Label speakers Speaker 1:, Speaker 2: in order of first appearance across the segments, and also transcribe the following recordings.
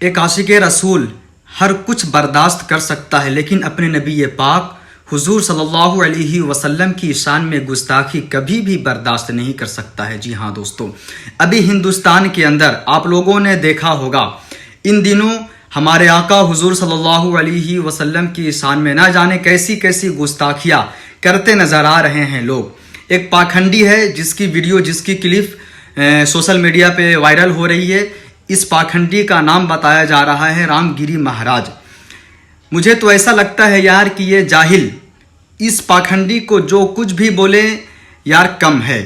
Speaker 1: एक आशिक रसूल हर कुछ बर्दाश्त कर सकता है, लेकिन अपने नबी पाक हुजूर सल्लल्लाहु अलैहि वसल्लम की शान में गुस्ताखी कभी भी बर्दाश्त नहीं कर सकता है। जी हाँ दोस्तों, अभी हिंदुस्तान के अंदर आप लोगों ने देखा होगा, इन दिनों हमारे आका हुजूर सल्लल्लाहु अलैहि वसल्लम की शान में ना जाने कैसी कैसी गुस्ताखियाँ करते नज़र आ रहे हैं लोग। एक पाखंडी है जिसकी वीडियो, जिसकी क्लिप सोशल मीडिया पे वायरल हो रही है। इस पाखंडी का नाम बताया जा रहा है रामगिरी महाराज। मुझे तो ऐसा लगता है यार कि ये जाहिल इस पाखंडी को जो कुछ भी बोले यार कम है,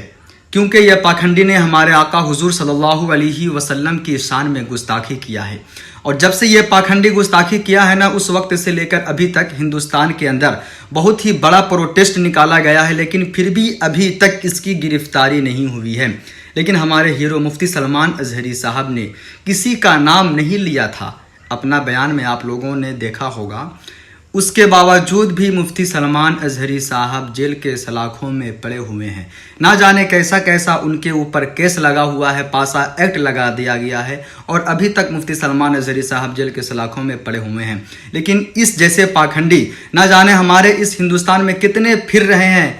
Speaker 1: क्योंकि यह पाखंडी ने हमारे आका हुजूर सल्लल्लाहु अलैहि वसल्लम की शान में गुस्ताखी किया है। और जब से ये पाखंडी गुस्ताखी किया है ना, उस वक्त से लेकर अभी तक हिंदुस्तान के अंदर बहुत ही बड़ा प्रोटेस्ट निकाला गया है, लेकिन फिर भी अभी तक इसकी गिरफ्तारी नहीं हुई है। लेकिन हमारे हीरो मुफ्ती सलमान अजहरी साहब ने किसी का नाम नहीं लिया था अपना बयान में, आप लोगों ने देखा होगा। उसके बावजूद भी मुफ्ती सलमान अजहरी साहब जेल के सलाखों में पड़े हुए हैं। ना जाने कैसा कैसा उनके ऊपर केस लगा हुआ है, पासा एक्ट लगा दिया गया है, और अभी तक मुफ्ती सलमान अजहरी साहब जेल के सलाखों में पड़े हुए हैं। लेकिन इस जैसे पाखंडी ना जाने हमारे इस हिंदुस्तान में कितने फिर रहे हैं,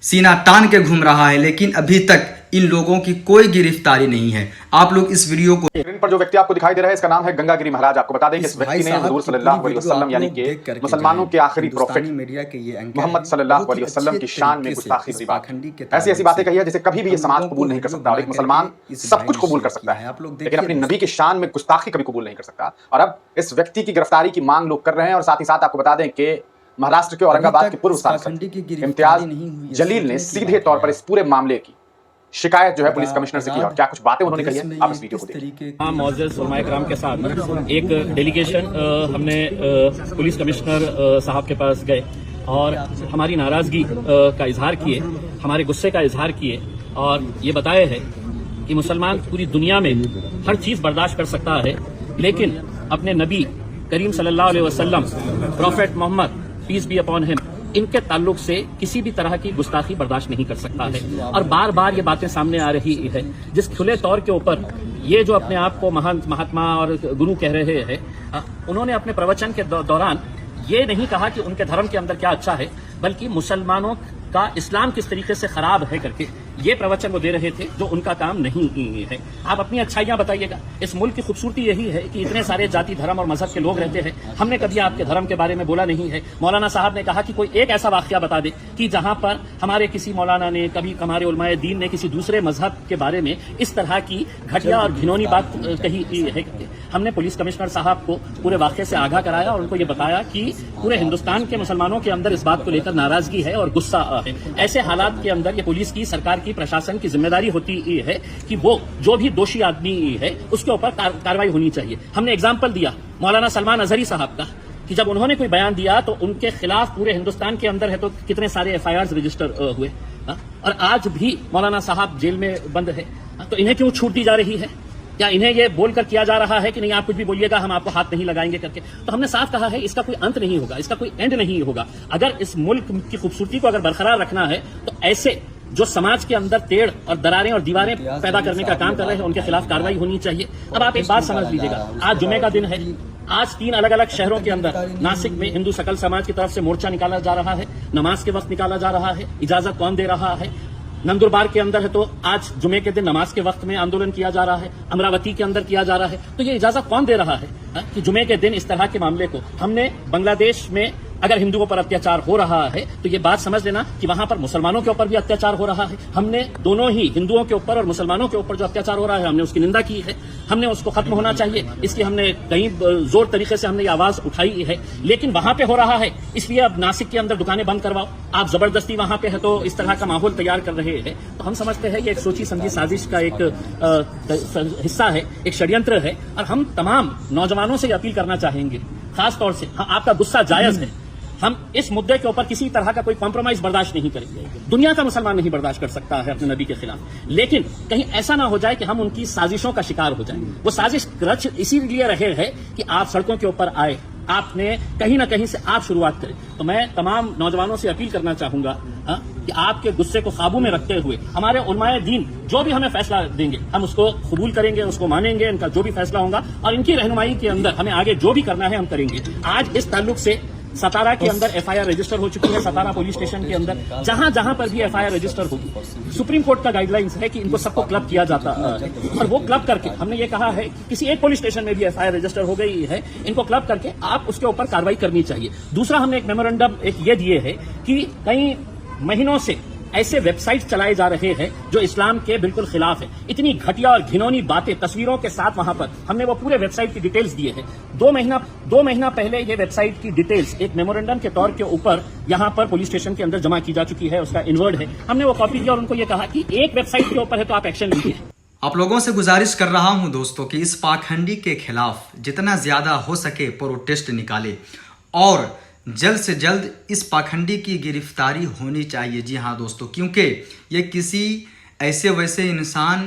Speaker 1: सीना तान के घूम रहा है, लेकिन अभी तक इन लोगों की कोई गिरफ्तारी नहीं है। आप लोग इस वीडियो को
Speaker 2: स्क्रीन पर जो व्यक्ति आपको दिखाई दे रहा है, इसका नाम है गंगागिरी महाराज। आपको बता दें कि इस व्यक्ति ने हुजूर सल्लल्लाहु अलैहि वसल्लम यानी कि मुसलमानों के आखिरी प्रोफेट मोहम्मद सल्लल्लाहु अलैहि वसल्लम की शान में गुस्ताखी सी बात, ऐसी ऐसी बातें कही है जिसे कभी भी ये समाज कबूल नहीं कर सकता। और एक मुसलमान सब कुछ कबूल कर सकता है, लेकिन अपनी नबी की शान में गुस्ताखी कभी कबूल नहीं कर सकता। और अब इस व्यक्ति की गिरफ्तारी की मांग लोग कर रहे हैं। और साथ ही साथ आपको बता दें कि महाराष्ट्र के औरंगाबाद के पूर्व सांसद इम्तियाज जलील ने सीधे तौर पर इस पूरे मामले की शिकायत जो है पुलिस कमिश्नर से की। और क्या कुछ बातें उन्होंने कही है, आप इस वीडियो को देखिए।
Speaker 3: मौजूद उलमाए किराम के साथ एक डेलीगेशन हमने पुलिस कमिश्नर साहब के पास गए और हमारी नाराजगी का इजहार किए, हमारे गुस्से का इजहार किए, और ये बताए है कि मुसलमान पूरी दुनिया में हर चीज बर्दाश्त कर सकता है, लेकिन अपने नबी करीम सल्लल्लाहु अलैहि वसल्लम prophet Muhammad peace be upon him, इनके ताल्लुक से किसी भी तरह की गुस्ताखी बर्दाश्त नहीं कर सकता है। और बार बार ये बातें सामने आ रही है, जिस खुले तौर के ऊपर ये जो अपने आप को महान महात्मा और गुरु कह रहे हैं, उन्होंने अपने प्रवचन के दौरान ये नहीं कहा कि उनके धर्म के अंदर क्या अच्छा है, बल्कि मुसलमानों का इस्लाम किस तरीके से खराब है करके ये प्रवचन वो दे रहे थे, जो उनका काम नहीं है। आप अपनी अच्छाइयां बताइएगा। इस मुल्क की खूबसूरती यही है कि इतने सारे जाति धर्म और मजहब के लोग रहते हैं। हमने कभी आपके धर्म के बारे में बोला नहीं है। मौलाना साहब ने कहा कि कोई एक ऐसा वाकया बता दे कि जहां पर हमारे किसी मौलाना ने, कभी हमारे उलमाए दीन ने किसी दूसरे मजहब के बारे में इस तरह की घटिया और घिनौनी बात कही है। हमने पुलिस कमिश्नर साहब को पूरे वाकये से आगाह कराया और उनको ये बताया कि पूरे हिंदुस्तान के मुसलमानों के अंदर इस बात को लेकर नाराजगी है और गुस्सा है। ऐसे हालात के अंदर ये पुलिस की, सरकार की, प्रशासन की जिम्मेदारी होती है कि वो जो भी दोषी आदमी है उसके ऊपर कार्रवाई होनी चाहिए। हमने एग्जाम्पल दिया मौलाना सलमान अजहरी साहब का कि जब उन्होंने कोई बयान दिया तो उनके खिलाफ पूरे हिंदुस्तान के अंदर है तो कितने सारे FIRs रजिस्टर हुए, और आज भी मौलाना साहब जेल में बंद है। तो इन्हें क्यों छूट दी जा रही है? क्या इन्हें ये बोलकर किया जा रहा है कि नहीं, आप कुछ भी बोलिएगा, हम आपको हाथ नहीं लगाएंगे करके? तो हमने साफ कहा है, इसका कोई अंत नहीं होगा, इसका कोई एंड नहीं होगा। अगर इस मुल्क की खूबसूरती को अगर बरकरार रखना है तो ऐसे जो समाज के अंदर टेढ़ और दरारें और दीवारें पैदा करने का काम कर रहे हैं, उनके खिलाफ कार्रवाई होनी चाहिए। अब आप एक बात समझ लीजिएगा, आज जुमे का दिन है। आज 3 अलग अलग शहरों के अंदर, नासिक में हिंदू सकल समाज की तरफ से मोर्चा निकाला जा रहा है, नमाज के वक्त निकाला जा रहा है। इजाजत कौन दे रहा है? नंदुरबार के अंदर है तो आज जुमे के दिन नमाज के वक्त में आंदोलन किया जा रहा है। अमरावती के अंदर किया जा रहा है। तो ये इजाजत कौन दे रहा है कि जुमे के दिन इस तरह के मामले को? हमने बांग्लादेश में अगर हिंदुओं पर अत्याचार हो रहा है तो ये बात समझ लेना कि वहां पर मुसलमानों के ऊपर भी अत्याचार हो रहा है। हमने दोनों ही, हिंदुओं के ऊपर और मुसलमानों के ऊपर जो अत्याचार हो रहा है, हमने उसकी निंदा की है। हमने उसको खत्म होना चाहिए, इसकी हमने कई जोर तरीके से हमने ये आवाज उठाई है। लेकिन वहां पे हो रहा है, इसलिए अब नासिक के अंदर दुकानें बंद करवाओ। आप जबरदस्ती वहां पे है तो इस तरह का माहौल तैयार कर रहे हैं। तो हम समझते हैं ये एक सोची समझी साजिश का एक हिस्सा है, एक षड्यंत्र है। और हम तमाम नौजवानों से अपील करना चाहेंगे, खासतौर से आपका गुस्सा जायज है, हम इस मुद्दे के ऊपर किसी तरह का कोई कॉम्प्रोमाइज बर्दाश्त नहीं करेंगे। दुनिया का मुसलमान नहीं बर्दाश्त कर सकता है अपने नबी के खिलाफ, लेकिन कहीं ऐसा ना हो जाए कि हम उनकी साजिशों का शिकार हो जाए। वो साजिश रच इसीलिए रहे है कि आप सड़कों के ऊपर आए, आपने कहीं ना कहीं से आप शुरुआत करें। तो मैं तमाम नौजवानों से अपील करना चाहूंगा कि आपके गुस्से को काबू में रखते हुए हमारे उलमाए दीन जो भी हमें फैसला देंगे हम उसको कबूल करेंगे, उसको मानेंगे, इनका जो भी फैसला होगा और इनकी रहनुमाई के अंदर हमें आगे जो भी करना है हम करेंगे। आज इस ताल्लुक से सतारा के अंदर एफआईआर रजिस्टर हो चुकी है। सतारा पुलिस स्टेशन के अंदर जहां जहां पर भी एफआईआर रजिस्टर होगी, सुप्रीम कोर्ट का गाइडलाइंस है कि इनको सबको क्लब किया जाता है और वो क्लब करके हमने ये कहा है कि किसी एक पुलिस स्टेशन में भी एफआईआर रजिस्टर हो गई है, इनको क्लब करके आप उसके ऊपर कार्रवाई करनी चाहिए। दूसरा हमने एक मेमोरेंडम ये दिए है कि कई महीनों से ऐसे वेबसाइट चलाए जा रहे हैं जो इस्लाम के बिल्कुल खिलाफ है। इतनी घटिया और घिनौनी बातें तस्वीरों के साथ वहां पर हमने वो पूरे वेबसाइट की डिटेल्स दिए हैं। 2 महीना पहले ये वेबसाइट की डिटेल्स एक मेमोरेंडम के तौर के ऊपर यहां पर पुलिस स्टेशन के अंदर जमा की जा चुकी है, उसका इनवर्ड है। हमने वो कॉपी किया और उनको ये कहा कि एक वेबसाइट के ऊपर है तो आप एक्शन लीजिए।
Speaker 1: आप लोगों से गुजारिश कर रहा हूं दोस्तों कि इस पाखंडी के खिलाफ जितना ज्यादा हो सके प्रोटेस्ट निकाले और जल्द से जल्द इस पाखंडी की गिरफ्तारी होनी चाहिए। जी हाँ दोस्तों, क्योंकि ये किसी ऐसे वैसे इंसान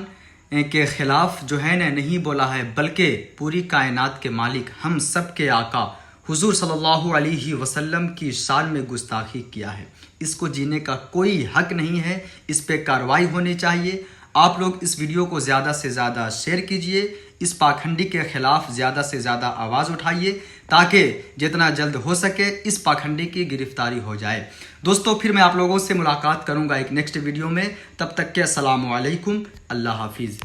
Speaker 1: के खिलाफ जो है ना नहीं बोला है, बल्कि पूरी कायनात के मालिक हम सब के आका हुजूर सल्लल्लाहु अलैहि वसल्लम की शान में गुस्ताखी किया है। इसको जीने का कोई हक नहीं है, इस पे कार्रवाई होनी चाहिए। आप लोग इस वीडियो को ज़्यादा से ज़्यादा शेयर कीजिए, इस पाखंडी के खिलाफ ज़्यादा से ज़्यादा आवाज़ उठाइए ताकि जितना जल्द हो सके इस पाखंडी की गिरफ्तारी हो जाए। दोस्तों फिर मैं आप लोगों से मुलाकात करूंगा एक नेक्स्ट वीडियो में, तब तक के अस्सलामु अलैकुम, अल्लाह हाफिज़।